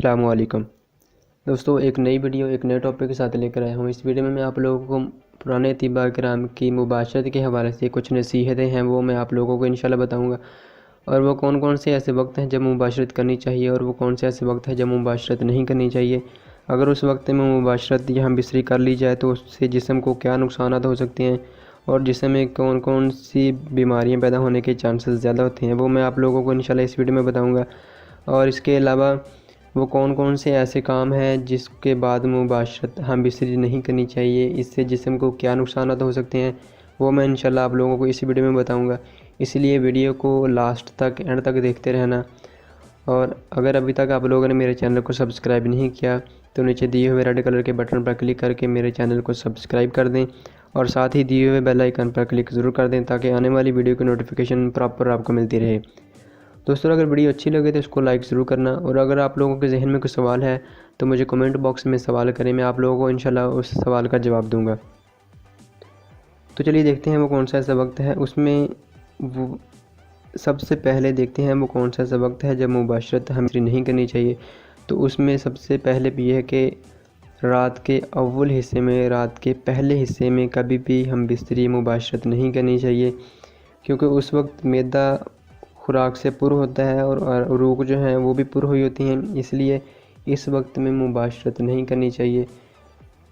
السلام علیکم دوستو، ایک نئی ویڈیو ایک نئے ٹاپک کے ساتھ لے کر آیا ہوں۔ اس ویڈیو میں آپ لوگوں کو پرانے طباء کرام کی مباشرت کے حوالے سے کچھ نصیحتیں ہیں، وہ میں آپ لوگوں کو انشاءاللہ بتاؤں گا، اور وہ کون کون سے ایسے وقت ہیں جب مباشرت کرنی چاہیے اور وہ کون سے ایسے وقت ہیں جب مباشرت نہیں کرنی چاہیے۔ اگر اس وقت میں مباشرت یا ہم بستری کر لی جائے تو اس سے جسم کو کیا نقصانات ہو سکتے ہیں اور جسم میں کون کون سی بیماریاں پیدا ہونے کے چانسز زیادہ ہوتے ہیں، وہ میں آپ لوگوں کو انشاءاللہ اس ویڈیو میں بتاؤں گا۔ اور اس کے علاوہ وہ کون کون سے ایسے کام ہیں جس کے بعد مباشرت ہم بستری نہیں کرنی چاہیے، اس سے جسم کو کیا نقصانات ہو سکتے ہیں، وہ میں انشاءاللہ آپ لوگوں کو اس ویڈیو میں بتاؤں گا۔ اس لیے ویڈیو کو لاسٹ تک اینڈ تک دیکھتے رہنا، اور اگر ابھی تک آپ لوگوں نے میرے چینل کو سبسکرائب نہیں کیا تو نیچے دیے ہوئے ریڈ کلر کے بٹن پر کلک کر کے میرے چینل کو سبسکرائب کر دیں، اور ساتھ ہی دیے ہوئے بیل آئیکن پر کلک ضرور کر دیں تاکہ آنے والی ویڈیو کی نوٹیفیکیشن پراپر آپ کو ملتی رہے۔ دوستو، اگر ویڈیو اچھی لگے تو اس کو لائک ضرور کرنا، اور اگر آپ لوگوں کے ذہن میں کوئی سوال ہے تو مجھے کمنٹ باکس میں سوال کریں، میں آپ لوگوں کو انشاءاللہ اس سوال کا جواب دوں گا۔ تو چلیے دیکھتے ہیں وہ کون سا ایسا وقت ہے، اس میں وہ سب سے پہلے دیکھتے ہیں وہ کون سا ایسا وقت ہے جب مباشرت ہم بستری نہیں کرنی چاہیے۔ تو اس میں سب سے پہلے بھی یہ ہے کہ رات کے اول حصے میں، رات کے پہلے حصے میں کبھی بھی ہم بستری مباشرت نہیں کرنی چاہیے، کیونکہ اس وقت معدہ خوراک سے پر ہوتا ہے اور عروق جو ہیں وہ بھی پر ہوئی ہوتی ہیں، اس لیے اس وقت میں مباشرت نہیں کرنی چاہیے۔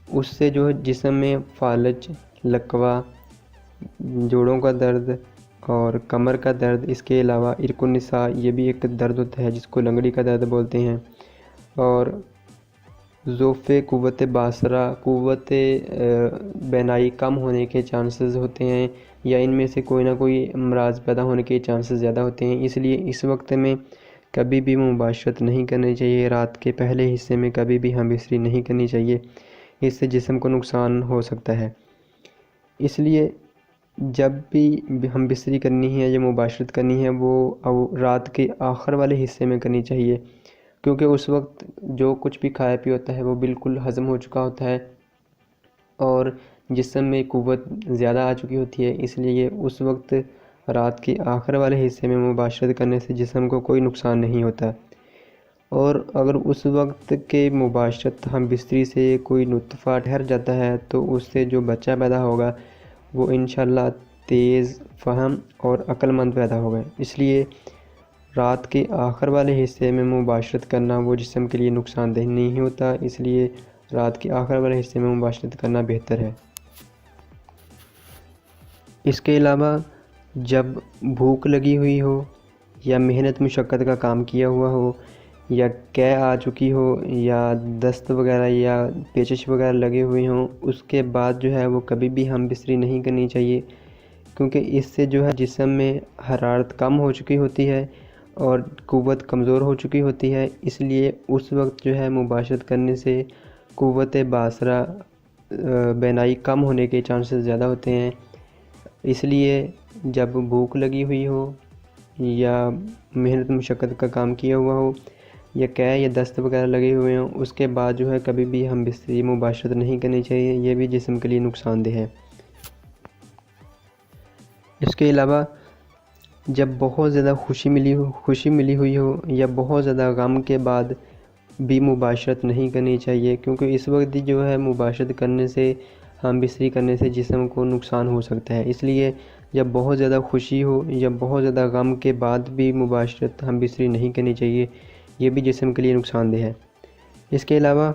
اس سے جو ہے جسم میں فالج، لکوہ، جوڑوں کا درد اور کمر کا درد، اس کے علاوہ عرق النساء، یہ بھی ایک درد ہوتا ہے جس کو لنگڑی کا درد بولتے ہیں، اور ضعف قوت باصرہ، قوت بینائی کم ہونے کے چانسز ہوتے ہیں، یا ان میں سے کوئی نہ کوئی امراض پیدا ہونے کے چانسز زیادہ ہوتے ہیں، اس لیے اس وقت میں کبھی بھی مباشرت نہیں کرنی چاہیے۔ رات کے پہلے حصے میں کبھی بھی ہم بستری نہیں کرنی چاہیے، اس سے جسم کو نقصان ہو سکتا ہے۔ اس لیے جب بھی ہم بستری کرنی ہے یا مباشرت کرنی ہے وہ رات کے آخر والے حصے میں کرنی چاہیے، کیونکہ اس وقت جو کچھ بھی کھایا پیا ہوتا ہے وہ بالکل ہضم ہو چکا ہوتا ہے اور جسم میں قوت زیادہ آ چکی ہوتی ہے، اس لیے اس وقت رات کے آخر والے حصے میں مباشرت کرنے سے جسم کو کوئی نقصان نہیں ہوتا۔ اور اگر اس وقت کے مباشرت ہم بستری سے کوئی نطفہ ٹھہر جاتا ہے تو اس سے جو بچہ پیدا ہوگا وہ انشاءاللہ تیز فہم اور عقل مند پیدا ہوگا، اس لیے رات کے آخر والے حصے میں مباشرت کرنا وہ جسم کے لیے نقصان دہ نہیں ہوتا، اس لیے رات کے آخر والے حصے میں مباشرت کرنا بہتر ہے۔ اس کے علاوہ جب بھوک لگی ہوئی ہو یا محنت مشقت کا کام کیا ہوا ہو یا قے آ چکی ہو یا دست وغیرہ یا پیچش وغیرہ لگے ہوئے ہوں، اس کے بعد جو ہے وہ کبھی بھی ہم بستری نہیں کرنی چاہیے، کیونکہ اس سے جو ہے جسم میں حرارت کم ہو چکی ہوتی ہے اور قوت کمزور ہو چکی ہوتی ہے، اس لیے اس وقت جو ہے مباشرت کرنے سے قوت باصرہ بینائی کم ہونے کے چانسز زیادہ ہوتے ہیں۔ اس لیے جب بھوک لگی ہوئی ہو یا محنت مشقت کا کام کیا ہوا ہو یا قے یا دست وغیرہ لگے ہوئے ہوں، اس کے بعد جو ہے کبھی بھی ہم بستری مباشرت نہیں کرنی چاہیے، یہ بھی جسم کے لیے نقصان دہ ہے۔ اس کے علاوہ جب بہت زیادہ خوشی ملی ہوئی ہو یا بہت زیادہ غم کے بعد بھی مباشرت نہیں کرنی چاہیے، کیونکہ اس وقت جو ہے مباشرت کرنے سے، ہم بستری کرنے سے جسم کو نقصان ہو سکتا ہے، اس لیے جب بہت زیادہ خوشی ہو یا بہت زیادہ غم کے بعد بھی مباشرت ہم بستری نہیں کرنی چاہیے، یہ بھی جسم کے لیے نقصان دہ ہے۔ اس کے علاوہ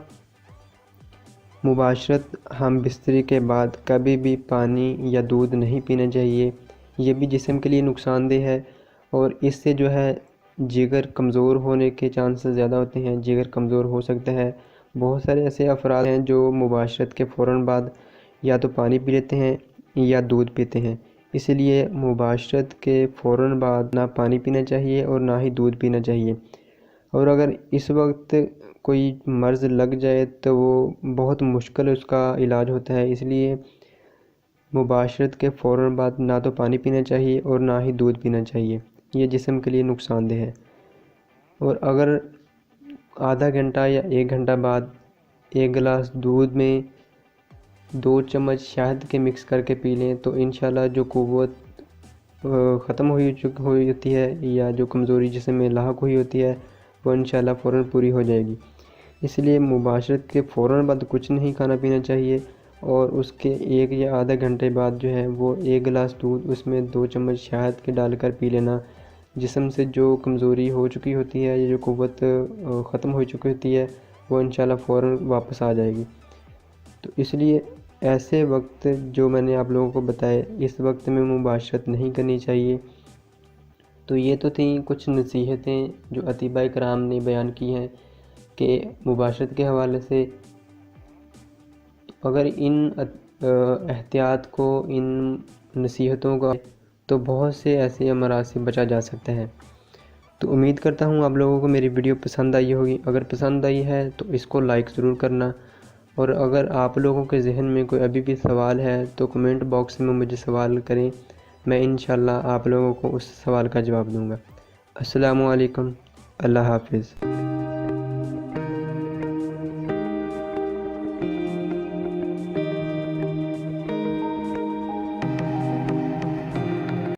مباشرت ہم بستری کے بعد کبھی بھی پانی یا دودھ نہیں پینا چاہیے، یہ بھی جسم کے لیے نقصان دہ ہے، اور اس سے جو ہے جگر کمزور ہونے کے چانسز زیادہ ہوتے ہیں، جگر کمزور ہو سکتا ہے۔ بہت سارے ایسے افراد ہیں جو مباشرت کے فوراً بعد یا تو پانی پی لیتے ہیں یا دودھ پیتے ہیں، اس لیے مباشرت کے فوراً بعد نہ پانی پینا چاہیے اور نہ ہی دودھ پینا چاہیے، اور اگر اس وقت کوئی مرض لگ جائے تو وہ بہت مشکل اس کا علاج ہوتا ہے، اس لیے مباشرت کے فوراً بعد نہ تو پانی پینا چاہیے اور نہ ہی دودھ پینا چاہیے، یہ جسم کے لیے نقصان دہ ہے۔ اور اگر آدھا گھنٹہ یا 1 گھنٹہ بعد ایک گلاس دودھ میں 2 چمچ شہد کے مکس کر کے پی لیں تو انشاءاللہ جو قوت ختم ہوئی ہوتی ہے یا جو کمزوری جسم میں لاحق ہوئی ہوتی ہے وہ انشاءاللہ فوراً پوری ہو جائے گی۔ اس لیے مباشرت کے فوراً بعد کچھ نہیں کھانا پینا چاہیے، اور اس کے 1 یا آدھا گھنٹے بعد جو ہے وہ 1 گلاس دودھ، اس میں 2 چمچ شہد کے ڈال کر پی لینا۔ جسم سے جو کمزوری ہو چکی ہوتی ہے یا جو قوت ختم ہو چکی ہوتی ہے وہ انشاءاللہ فوراً واپس آ جائے گی۔ تو اس لیے ایسے وقت جو میں نے آپ لوگوں کو بتائے، اس وقت میں مباشرت نہیں کرنی چاہیے۔ تو یہ تو تھیں کچھ نصیحتیں جو اطباء کرام نے بیان کی ہیں کہ مباشرت کے حوالے سے اگر ان احتیاط کو، ان نصیحتوں کا، تو بہت سے ایسے امراض سے بچا جا سکتا ہے۔ تو امید کرتا ہوں آپ لوگوں کو میری ویڈیو پسند آئی ہوگی۔ اگر پسند آئی ہے تو اس کو لائک ضرور کرنا، اور اگر آپ لوگوں کے ذہن میں کوئی ابھی بھی سوال ہے تو کمنٹ باکس میں مجھے سوال کریں، میں انشاءاللہ آپ لوگوں کو اس سوال کا جواب دوں گا۔ السلام علیکم، اللہ حافظ۔